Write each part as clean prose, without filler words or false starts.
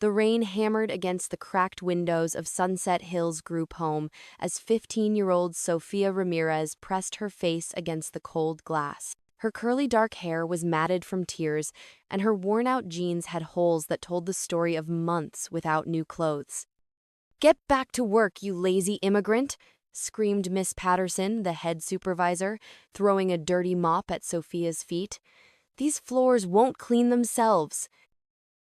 The rain hammered against the cracked windows of Sunset Hills group home as 15-year-old Sofia Ramirez pressed her face against the cold glass. Her curly dark hair was matted from tears, and her worn-out jeans had holes that told the story of months without new clothes. "Get back to work, you lazy immigrant!" screamed Miss Patterson, the head supervisor, throwing a dirty mop at Sofia's feet. "These floors won't clean themselves."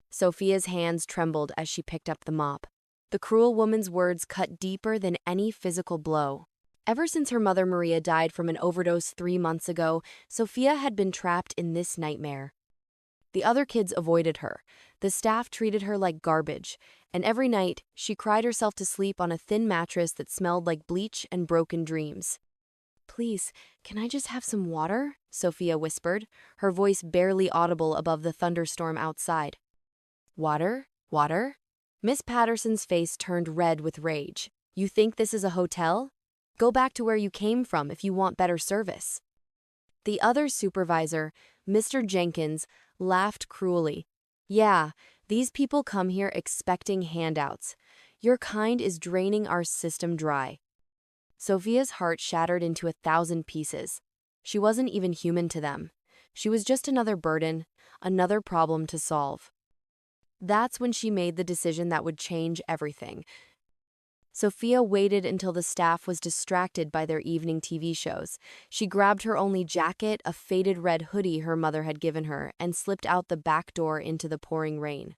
Sofia's hands trembled as she picked up the mop. The cruel woman's words cut deeper than any physical blow. Ever since her mother Maria died from an overdose 3 months ago, Sofia had been trapped in this nightmare. The other kids avoided her. The staff treated her like garbage, and every night she cried herself to sleep on a thin mattress that smelled like bleach and broken dreams. "Please, can I just have some water?" Sofia whispered, her voice barely audible above the thunderstorm outside. "Water? Water?" Miss Patterson's face turned red with rage. "You think this is a hotel? Go back to where you came from if you want better service." The other supervisor, Mr. Jenkins, laughed cruelly. "Yeah, these people come here expecting handouts. Your kind is draining our system dry." Sofia's heart shattered into 1,000 pieces. She wasn't even human to them. She was just another burden, another problem to solve. That's when she made the decision that would change everything. Sofia waited until the staff was distracted by their evening TV shows. She grabbed her only jacket, a faded red hoodie her mother had given her, and slipped out the back door into the pouring rain.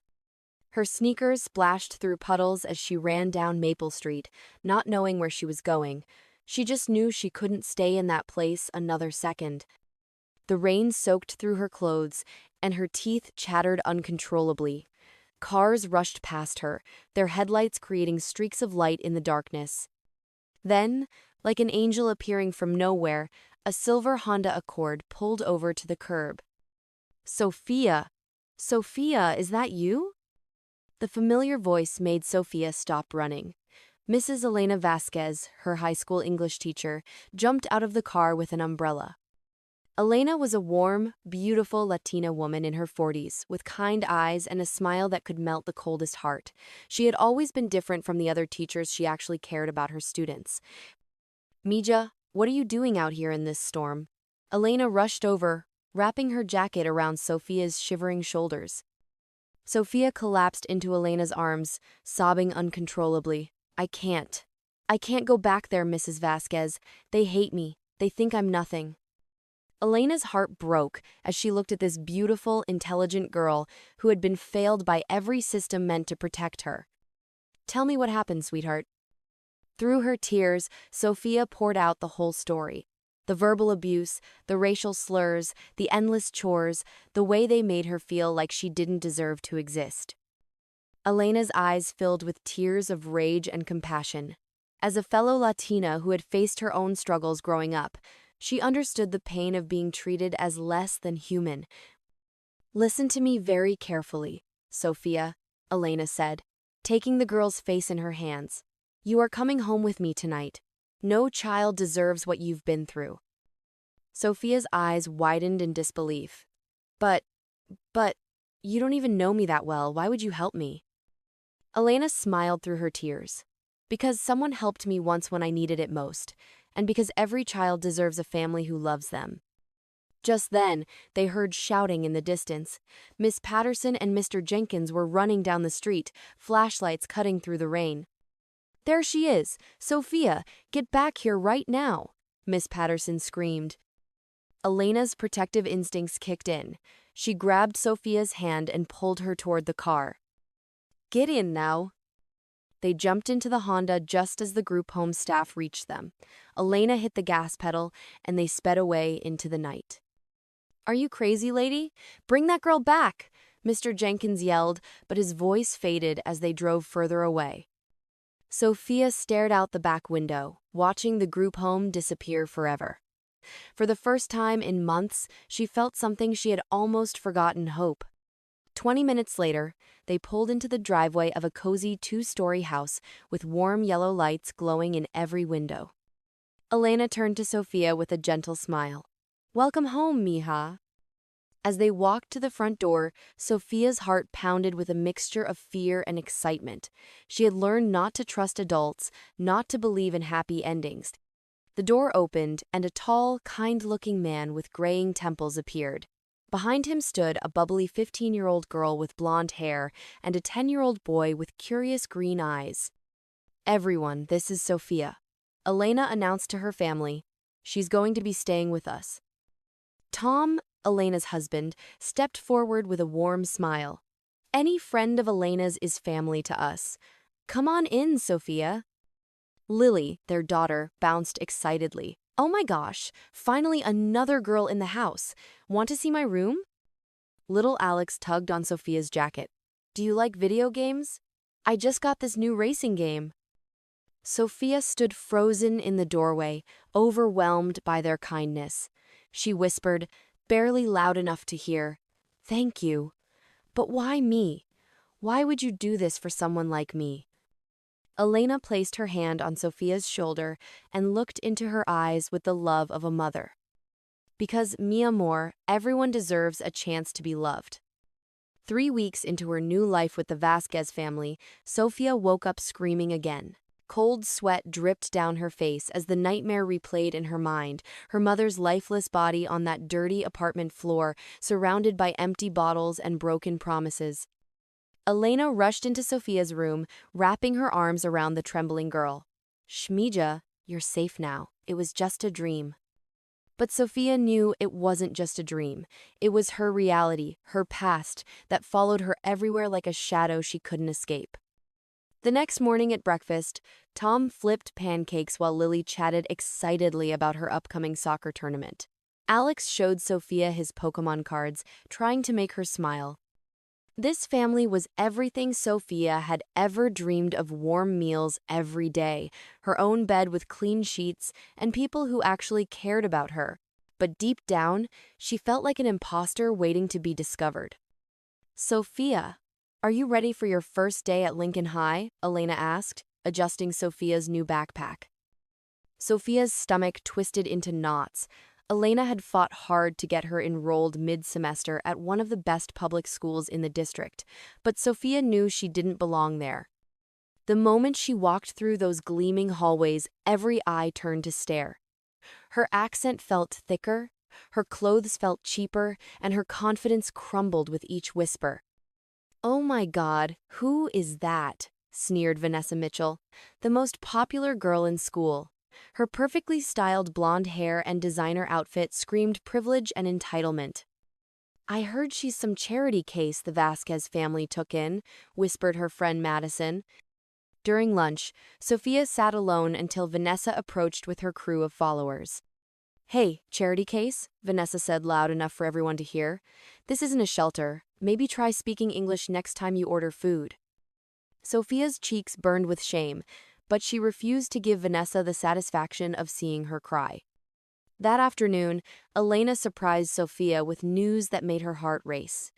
Her sneakers splashed through puddles as she ran down Maple Street, not knowing where she was going. She just knew she couldn't stay in that place another second. The rain soaked through her clothes, and her teeth chattered uncontrollably. Cars rushed past her, their headlights creating streaks of light in the darkness. Then, like an angel appearing from nowhere, a silver Honda Accord pulled over to the curb. "Sofia! Sofia, is that you?" The familiar voice made Sofia stop running. Mrs. Elena Vasquez, her high school English teacher, jumped out of the car with an umbrella. Elena was a warm, beautiful Latina woman in her 40s, with kind eyes and a smile that could melt the coldest heart. She had always been different from the other teachers. She actually cared about her students. "Mija, what are you doing out here in this storm?" Elena rushed over, wrapping her jacket around Sofia's shivering shoulders. Sofia collapsed into Elena's arms, sobbing uncontrollably. I can't go back there, Mrs. Vasquez. They hate me. They think I'm nothing." Elena's heart broke as she looked at this beautiful, intelligent girl who had been failed by every system meant to protect her. "Tell me what happened, sweetheart." Through her tears, Sofia poured out the whole story. The verbal abuse, the racial slurs, the endless chores, the way they made her feel like she didn't deserve to exist. Elena's eyes filled with tears of rage and compassion. As a fellow Latina who had faced her own struggles growing up, she understood the pain of being treated as less than human. "Listen to me very carefully, Sofia," Elena said, taking the girl's face in her hands. "You are coming home with me tonight. No child deserves what you've been through." Sofia's eyes widened in disbelief. But, you don't even know me that well. Why would you help me?" Elena smiled through her tears. "Because someone helped me once when I needed it most, and because every child deserves a family who loves them." Just then, they heard shouting in the distance. Miss Patterson and Mr. Jenkins were running down the street, flashlights cutting through the rain. "There she is! Sofia, get back here right now!" Miss Patterson screamed. Elena's protective instincts kicked in. She grabbed Sofia's hand and pulled her toward the car. "Get in now." They jumped into the Honda just as the group home staff reached them. Elena hit the gas pedal, and they sped away into the night. "Are you crazy, lady? Bring that girl back!" Mr. Jenkins yelled, but his voice faded as they drove further away. Sofia stared out the back window, watching the group home disappear forever. For the first time in months, she felt something she had almost forgotten: hope. 20 minutes later, they pulled into the driveway of a cozy 2-story house with warm yellow lights glowing in every window. Elena turned to Sofia with a gentle smile. "Welcome home, mija." As they walked to the front door, Sofia's heart pounded with a mixture of fear and excitement. She had learned not to trust adults, not to believe in happy endings. The door opened, and a tall, kind-looking man with graying temples appeared. Behind him stood a bubbly 15-year-old girl with blonde hair and a 10-year-old boy with curious green eyes. "Everyone, this is Sofia," Elena announced to her family. "She's going to be staying with us." Tom, Elena's husband, stepped forward with a warm smile. "Any friend of Elena's is family to us. Come on in, Sofia." Lily, their daughter, bounced excitedly. "Oh my gosh, finally another girl in the house. Want to see my room?" Little Alex tugged on Sofia's jacket. "Do you like video games? I just got this new racing game." Sofia stood frozen in the doorway, overwhelmed by their kindness. She whispered, barely loud enough to hear, "Thank you. But why me? Why would you do this for someone like me?" Elena placed her hand on Sofia's shoulder and looked into her eyes with the love of a mother. "Because, mi amor, everyone deserves a chance to be loved." 3 weeks into her new life with the Vasquez family, Sofia woke up screaming again. Cold sweat dripped down her face as the nightmare replayed in her mind, her mother's lifeless body on that dirty apartment floor, surrounded by empty bottles and broken promises. Elena rushed into Sofia's room, wrapping her arms around the trembling girl. "Shmija, you're safe now. It was just a dream." But Sofia knew it wasn't just a dream. It was her reality, her past, that followed her everywhere like a shadow she couldn't escape. The next morning at breakfast, Tom flipped pancakes while Lily chatted excitedly about her upcoming soccer tournament. Alex showed Sofia his Pokémon cards, trying to make her smile. This family was everything Sofia had ever dreamed of: warm meals every day, her own bed with clean sheets, and people who actually cared about her. But deep down, she felt like an imposter waiting to be discovered. "Sofia, are you ready for your first day at Lincoln High?" Elena asked, adjusting Sofia's new backpack. Sofia's stomach twisted into knots. Elena had fought hard to get her enrolled mid-semester at one of the best public schools in the district, but Sofia knew she didn't belong there. The moment she walked through those gleaming hallways, every eye turned to stare. Her accent felt thicker, her clothes felt cheaper, and her confidence crumbled with each whisper. "Oh my God, who is that?" sneered Vanessa Mitchell, the most popular girl in school. Her perfectly styled blonde hair and designer outfit screamed privilege and entitlement. "I heard she's some charity case the Vasquez family took in," whispered her friend Madison. During lunch, Sofia sat alone until Vanessa approached with her crew of followers. "Hey, charity case," Vanessa said loud enough for everyone to hear. "This isn't a shelter. Maybe try speaking English next time you order food." Sofia's cheeks burned with shame, but she refused to give Vanessa the satisfaction of seeing her cry. That afternoon, Elena surprised Sofia with news that made her heart race.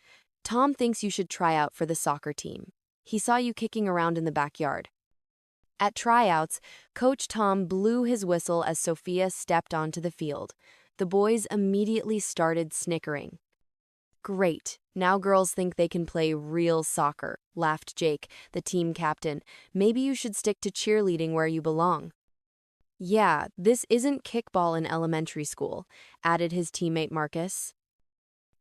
"Tom thinks you should try out for the soccer team. He saw you kicking around in the backyard." At tryouts, Coach Tom blew his whistle as Sofia stepped onto the field. The boys immediately started snickering. "Great, now girls think they can play real soccer," laughed Jake, the team captain. "Maybe you should stick to cheerleading where you belong." "Yeah, this isn't kickball in elementary school," added his teammate Marcus.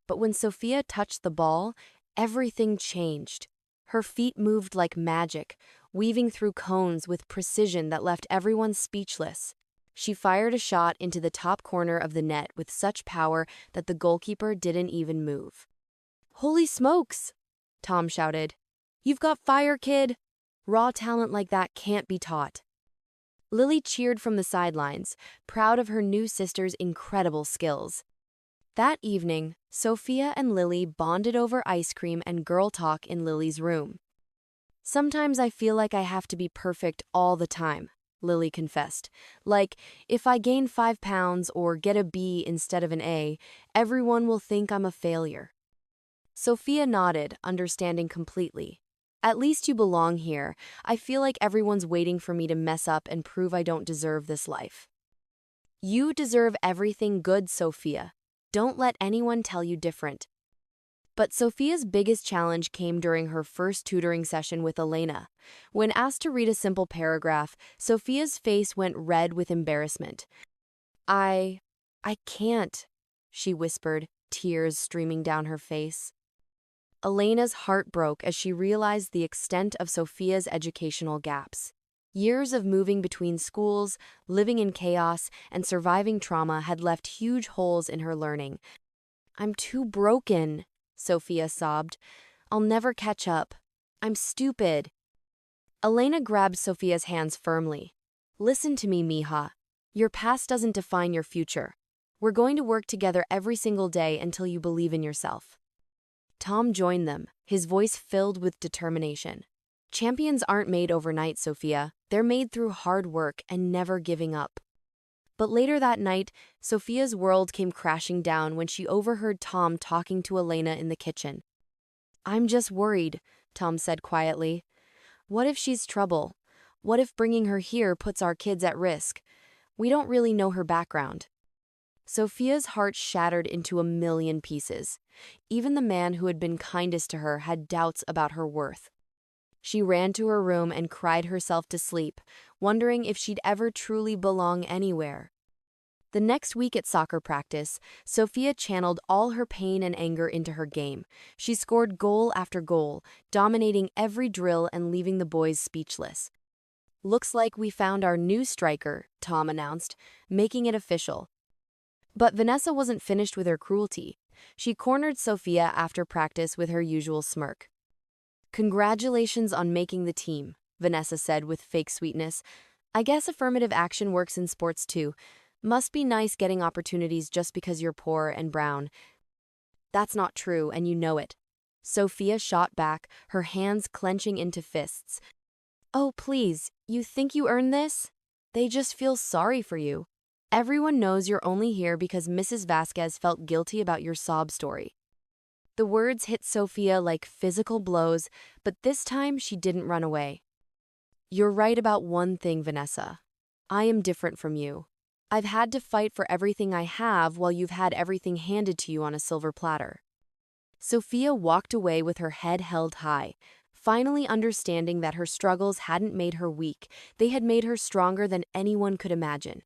But when Sofia touched the ball, everything changed. Her feet moved like magic, weaving through cones with precision that left everyone speechless. She fired a shot into the top corner of the net with such power that the goalkeeper didn't even move. "Holy smokes!" Tom shouted. "You've got fire, kid! Raw talent like that can't be taught." Lily cheered from the sidelines, proud of her new sister's incredible skills. That evening, Sofia and Lily bonded over ice cream and girl talk in Lily's room. "Sometimes I feel like I have to be perfect all the time," Lily confessed. "Like, if I gain 5 pounds or get a B instead of an A, everyone will think I'm a failure." Sofia nodded, understanding completely. "At least you belong here. I feel like everyone's waiting for me to mess up and prove I don't deserve this life." "You deserve everything good, Sofia. Don't let anyone tell you different," But Sophia's biggest challenge came during her first tutoring session with Elena. When asked to read a simple paragraph, Sophia's face went red with embarrassment. I I can't, she whispered, tears streaming down her face. Elena's heart broke as she realized the extent of Sophia's educational gaps. Years of moving between schools, living in chaos, and surviving trauma had left huge holes in her learning. I'm too broken, Sophia sobbed. I'll never catch up. I'm stupid. Elena grabbed Sophia's hands firmly. Listen to me, Mija. Your past doesn't define your future. We're going to work together every single day until you believe in yourself. Tom joined them, his voice filled with determination. Champions aren't made overnight, Sophia. They're made through hard work and never giving up. But later that night, Sophia's world came crashing down when she overheard Tom talking to Elena in the kitchen. I'm just worried, Tom said quietly. What if she's trouble? What if bringing her here puts our kids at risk? We don't really know her background. Sophia's heart shattered into a million pieces. Even the man who had been kindest to her had doubts about her worth. She ran to her room and cried herself to sleep, wondering if she'd ever truly belong anywhere. The next week at soccer practice, Sophia channeled all her pain and anger into her game. She scored goal after goal, dominating every drill and leaving the boys speechless. Looks like we found our new striker, Tom announced, making it official. But Vanessa wasn't finished with her cruelty. She cornered Sophia after practice with her usual smirk. Congratulations on making the team, Vanessa said with fake sweetness. I guess affirmative action works in sports too. Must be nice getting opportunities just because you're poor and brown. That's not true, and you know it. Sophia shot back, her hands clenching into fists. Oh, please, you think you earned this? They just feel sorry for you. Everyone knows you're only here because Mrs. Vasquez felt guilty about your sob story. The words hit Sophia like physical blows, but this time she didn't run away. You're right about one thing, Vanessa. I am different from you. I've had to fight for everything I have while you've had everything handed to you on a silver platter. Sophia walked away with her head held high, finally understanding that her struggles hadn't made her weak, they had made her stronger than anyone could imagine.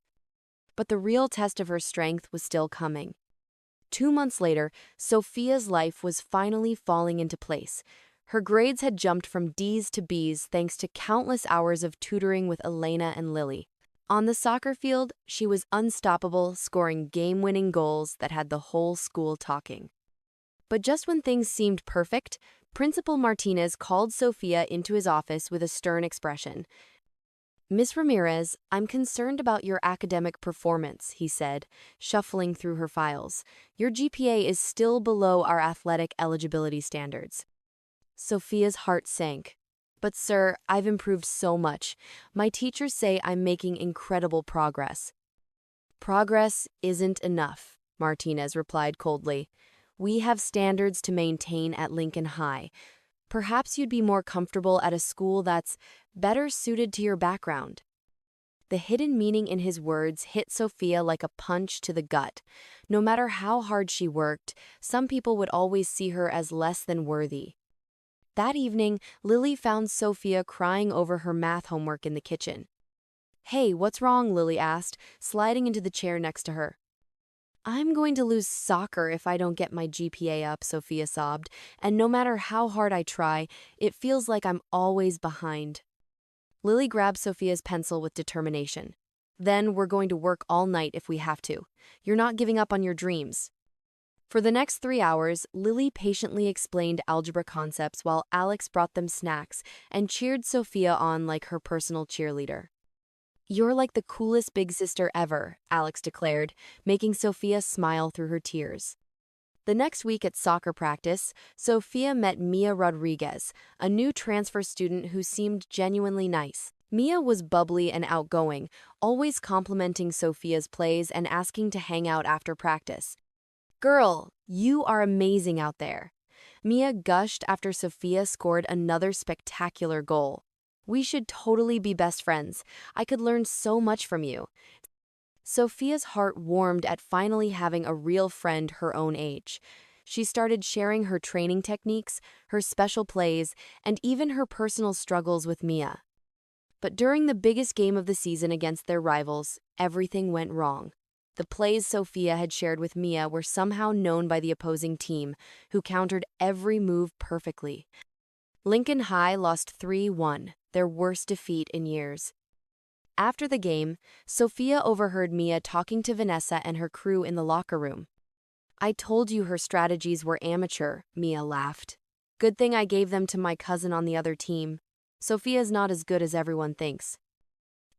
But the real test of her strength was still coming. 2 months later, Sophia's life was finally falling into place. Her grades had jumped from D's to B's thanks to countless hours of tutoring with Elena and Lily. On the soccer field, she was unstoppable, scoring game-winning goals that had the whole school talking. But just when things seemed perfect, Principal Martinez called Sofia into his office with a stern expression. Miss Ramirez, I'm concerned about your academic performance, he said, shuffling through her files. Your GPA is still below our athletic eligibility standards. Sophia's heart sank. But sir, I've improved so much. My teachers say I'm making incredible progress. Progress isn't enough, Martinez replied coldly. We have standards to maintain at Lincoln High. Perhaps you'd be more comfortable at a school that's better suited to your background. The hidden meaning in his words hit Sophia like a punch to the gut. No matter how hard she worked, some people would always see her as less than worthy. That evening, Lily found Sophia crying over her math homework in the kitchen. Hey, what's wrong? Lily asked, sliding into the chair next to her. I'm going to lose soccer if I don't get my GPA up, Sophia sobbed, and no matter how hard I try, it feels like I'm always behind. Lily grabbed Sophia's pencil with determination. Then we're going to work all night if we have to. You're not giving up on your dreams. For the next 3 hours, Lily patiently explained algebra concepts while Alex brought them snacks and cheered Sophia on like her personal cheerleader. You're like the coolest big sister ever, Alex declared, making Sophia smile through her tears. The next week at soccer practice, Sophia met Mia Rodriguez, a new transfer student who seemed genuinely nice. Mia was bubbly and outgoing, always complimenting Sophia's plays and asking to hang out after practice. Girl, you are amazing out there. Mia gushed after Sophia scored another spectacular goal. We should totally be best friends. I could learn so much from you. Sophia's heart warmed at finally having a real friend her own age. She started sharing her training techniques, her special plays, and even her personal struggles with Mia. But during the biggest game of the season against their rivals, everything went wrong. The plays Sofia had shared with Mia were somehow known by the opposing team, who countered every move perfectly. Lincoln High lost 3-1, their worst defeat in years. After the game, Sofia overheard Mia talking to Vanessa and her crew in the locker room. "I told you her strategies were amateur," Mia laughed. "Good thing I gave them to my cousin on the other team. Sofia's not as good as everyone thinks."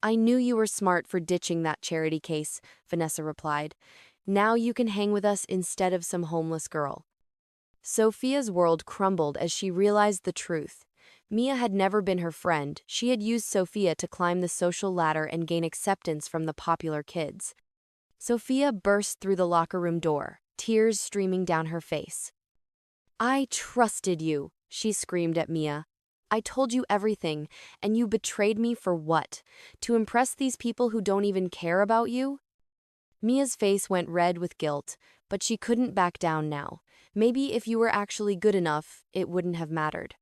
"I knew you were smart for ditching that charity case," Vanessa replied. "Now you can hang with us instead of some homeless girl." Sofia's world crumbled as she realized the truth. Mia had never been her friend. She had used Sofia to climb the social ladder and gain acceptance from the popular kids. Sofia burst through the locker room door, tears streaming down her face. "I trusted you," she screamed at Mia. "I told you everything, and you betrayed me for what? To impress these people who don't even care about you?" Mia's face went red with guilt, but she couldn't back down now. Maybe if you were actually good enough, it wouldn't have mattered.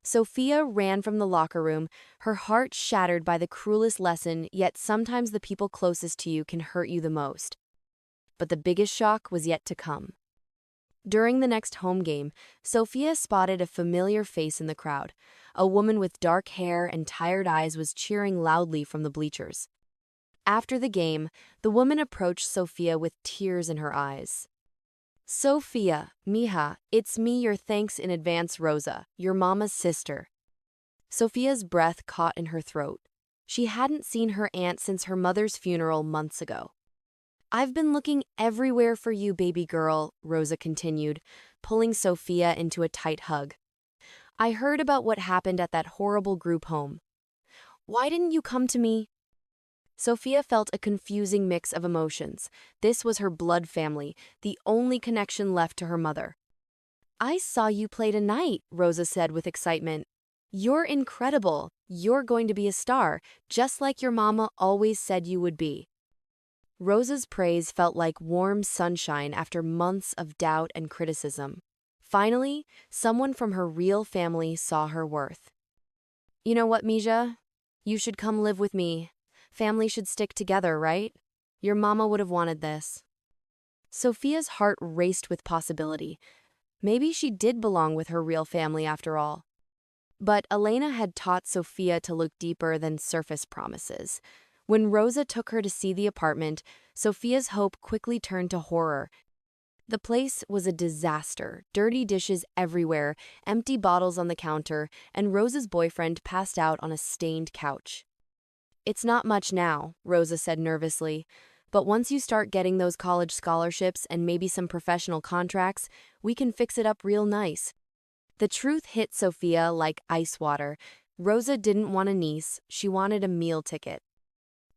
Sofia ran from the locker room, her heart shattered by the cruelest lesson, yet sometimes the people closest to you can hurt you the most. But the biggest shock was yet to come. During the next home game, Sofia spotted a familiar face in the crowd. A woman with dark hair and tired eyes was cheering loudly from the bleachers. After the game, the woman approached Sofia with tears in her eyes. "Sofia, mija, it's me, your thanks in advance, Rosa, your mama's sister." Sofia's breath caught in her throat. She hadn't seen her aunt since her mother's funeral months ago. "I've been looking everywhere for you, baby girl," Rosa continued, pulling Sofia into a tight hug. "I heard about what happened at that horrible group home. Why didn't you come to me?" Sofia felt a confusing mix of emotions. This was her blood family, the only connection left to her mother. "I saw you play tonight," Rosa said with excitement. "You're incredible. You're going to be a star, just like your mama always said you would be." Rosa's praise felt like warm sunshine after months of doubt and criticism. Finally, someone from her real family saw her worth. "You know what, Mija? You should come live with me. Family should stick together, right? Your mama would have wanted this." Sofia's heart raced with possibility. Maybe she did belong with her real family after all. But Elena had taught Sofia to look deeper than surface promises. When Rosa took her to see the apartment, Sofia's hope quickly turned to horror. The place was a disaster, dirty dishes everywhere, empty bottles on the counter, and Rosa's boyfriend passed out on a stained couch. "It's not much now," Rosa said nervously, "but once you start getting those college scholarships and maybe some professional contracts, we can fix it up real nice." The truth hit Sofia like ice water. Rosa didn't want a niece, she wanted a meal ticket.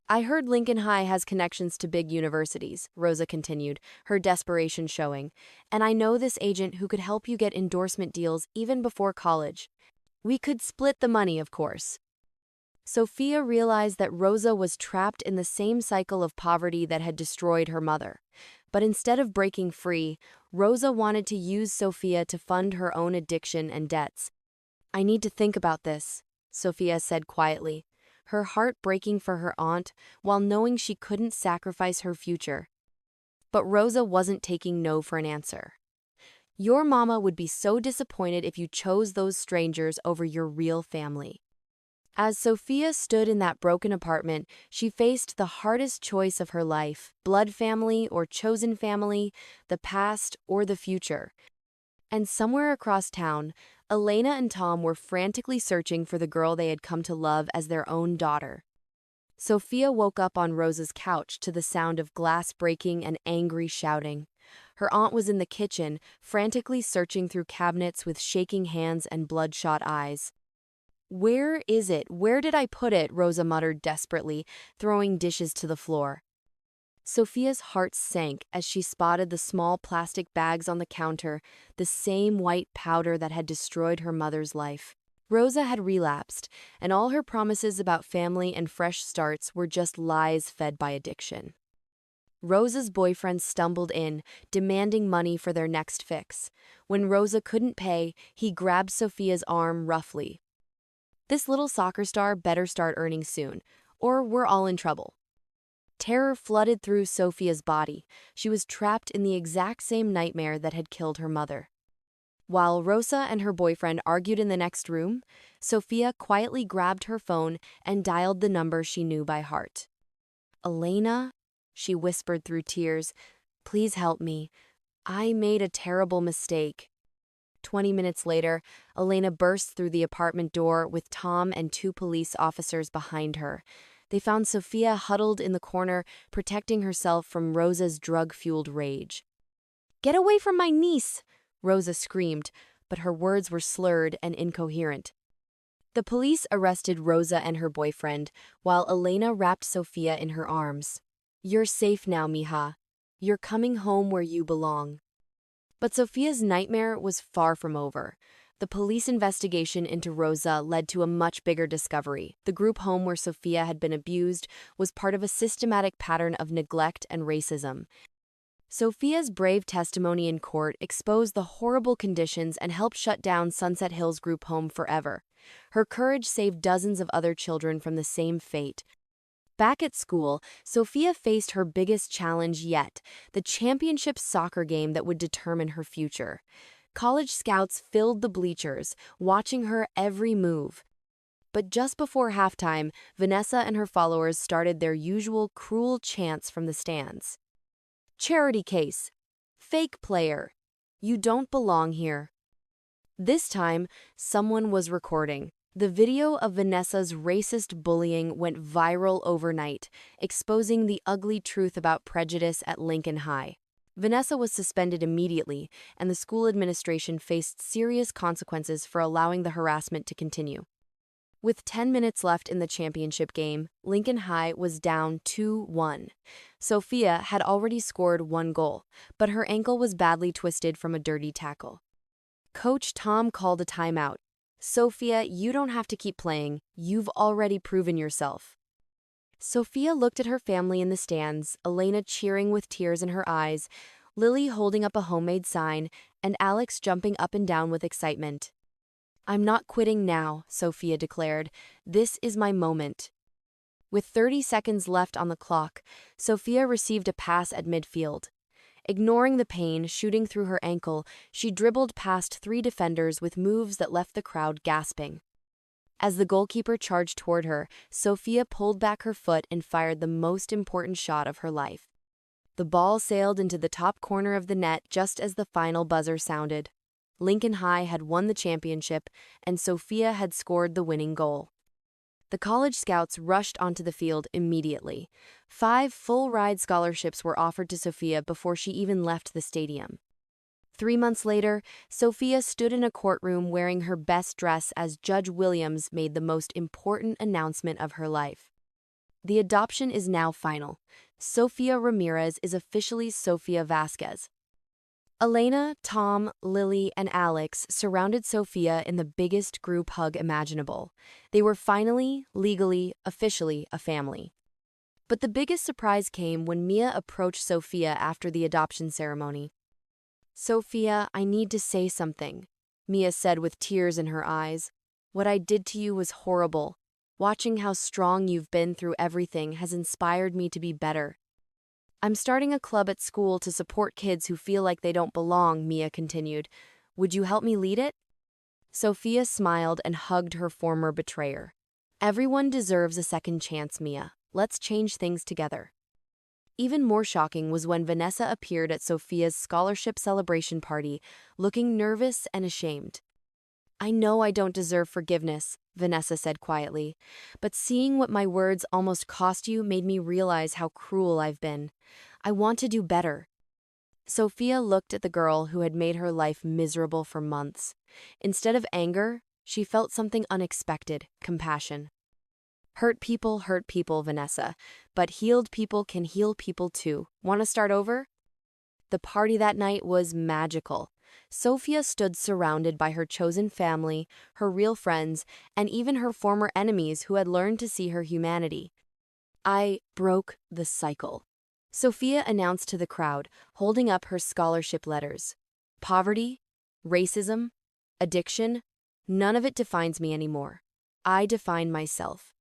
"I heard Lincoln High has connections to big universities," Rosa continued, her desperation showing, "and I know this agent who could help you get endorsement deals even before college. We could split the money, of course." Sofia realized that Rosa was trapped in the same cycle of poverty that had destroyed her mother. But instead of breaking free, Rosa wanted to use Sofia to fund her own addiction and debts. "I need to think about this," Sofia said quietly, her heart breaking for her aunt while knowing she couldn't sacrifice her future. But Rosa wasn't taking no for an answer. "Your mama would be so disappointed if you chose those strangers over your real family." As Sofia stood in that broken apartment, she faced the hardest choice of her life: blood family or chosen family, the past or the future. And somewhere across town, Elena and Tom were frantically searching for the girl they had come to love as their own daughter. Sofia woke up on Rosa's couch to the sound of glass breaking and angry shouting. Her aunt was in the kitchen, frantically searching through cabinets with shaking hands and bloodshot eyes. "Where is it? Where did I put it?" Rosa muttered desperately, throwing dishes to the floor. Sofia's heart sank as she spotted the small plastic bags on the counter, the same white powder that had destroyed her mother's life. Rosa had relapsed, and all her promises about family and fresh starts were just lies fed by addiction. Rosa's boyfriend stumbled in, demanding money for their next fix. When Rosa couldn't pay, he grabbed Sofia's arm roughly. This little soccer star better start earning soon, or we're all in trouble. Terror flooded through Sofia's body. She was trapped in the exact same nightmare that had killed her mother. While Rosa and her boyfriend argued in the next room, Sofia quietly grabbed her phone and dialed the number she knew by heart. "Elena," she whispered through tears, "please help me. I made a terrible mistake." 20 minutes later, Elena burst through the apartment door with Tom and 2 police officers behind her. They found Sofia huddled in the corner, protecting herself from Rosa's drug-fueled rage. "Get away from my niece!" Rosa screamed, but her words were slurred and incoherent. The police arrested Rosa and her boyfriend, while Elena wrapped Sofia in her arms. "You're safe now, mija. You're coming home where you belong." But Sofia's nightmare was far from over. The police investigation into Rosa led to a much bigger discovery. The group home where Sofia had been abused was part of a systematic pattern of neglect and racism. Sofia's brave testimony in court exposed the horrible conditions and helped shut down Sunset Hills group home forever. Her courage saved dozens of other children from the same fate. Back at school, Sofia faced her biggest challenge yet, the championship soccer game that would determine her future. College scouts filled the bleachers, watching her every move. But just before halftime, Vanessa and her followers started their usual cruel chants from the stands. "Charity case. Fake player. You don't belong here." This time, someone was recording. The video of Vanessa's racist bullying went viral overnight, exposing the ugly truth about prejudice at Lincoln High. Vanessa was suspended immediately, and the school administration faced serious consequences for allowing the harassment to continue. With 10 minutes left in the championship game, Lincoln High was down 2-1. Sofia had already scored 1 goal, but her ankle was badly twisted from a dirty tackle. Coach Tom called a timeout. "Sofia, you don't have to keep playing. You've already proven yourself." Sofia looked at her family in the stands, Elena cheering with tears in her eyes, Lily holding up a homemade sign, and Alex jumping up and down with excitement. "I'm not quitting now," Sofia declared. "This is my moment." With 30 seconds left on the clock, Sofia received a pass at midfield. Ignoring the pain shooting through her ankle, she dribbled past 3 defenders with moves that left the crowd gasping. As the goalkeeper charged toward her, Sofia pulled back her foot and fired the most important shot of her life. The ball sailed into the top corner of the net just as the final buzzer sounded. Lincoln High had won the championship, and Sofia had scored the winning goal. The college scouts rushed onto the field immediately. 5 full-ride scholarships were offered to Sofia before she even left the stadium. 3 months later, Sofia stood in a courtroom wearing her best dress as Judge Williams made the most important announcement of her life. The adoption is now final. Sofia Ramirez is officially Sofia Vasquez. Elena, Tom, Lily, and Alex surrounded Sofia in the biggest group hug imaginable. They were finally, legally, officially a family. But the biggest surprise came when Mia approached Sofia after the adoption ceremony. "Sofia, I need to say something," Mia said with tears in her eyes. "What I did to you was horrible. Watching how strong you've been through everything has inspired me to be better. I'm starting a club at school to support kids who feel like they don't belong," Mia continued. "Would you help me lead it?" Sofia smiled and hugged her former betrayer. "Everyone deserves a second chance, Mia. Let's change things together." Even more shocking was when Vanessa appeared at Sofia's scholarship celebration party, looking nervous and ashamed. "I know I don't deserve forgiveness," Vanessa said quietly, "but seeing what my words almost cost you made me realize how cruel I've been. I want to do better." Sofia looked at the girl who had made her life miserable for months. Instead of anger, she felt something unexpected: compassion. Hurt people, Vanessa, but healed people can heal people too. Want to start over? The party that night was magical. Sofia stood surrounded by her chosen family, her real friends, and even her former enemies who had learned to see her humanity. "I broke the cycle," Sofia announced to the crowd, holding up her scholarship letters. Poverty, racism, addiction, none of it defines me anymore. I define myself.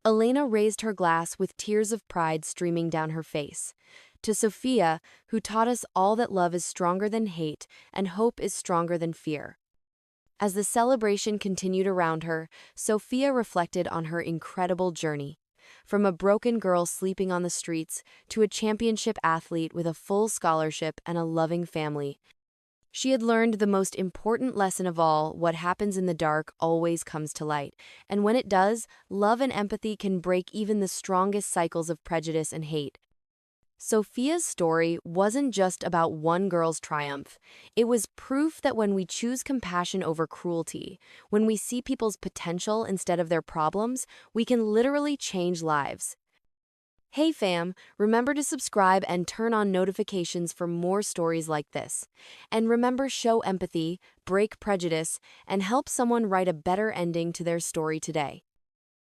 Elena raised her glass with tears of pride streaming down her face. To Sofia, who taught us all that love is stronger than hate and hope is stronger than fear. As the celebration continued around her, Sofia reflected on her incredible journey. From a broken girl sleeping on the streets to a championship athlete with a full scholarship and a loving family. She had learned the most important lesson of all: what happens in the dark always comes to light. And when it does, love and empathy can break even the strongest cycles of prejudice and hate. Sofia's story wasn't just about one girl's triumph. It was proof that when we choose compassion over cruelty, when we see people's potential instead of their problems, we can literally change lives. Hey fam, remember to subscribe and turn on notifications for more stories like this. And remember, show empathy, break prejudice, and help someone write a better ending to their story today.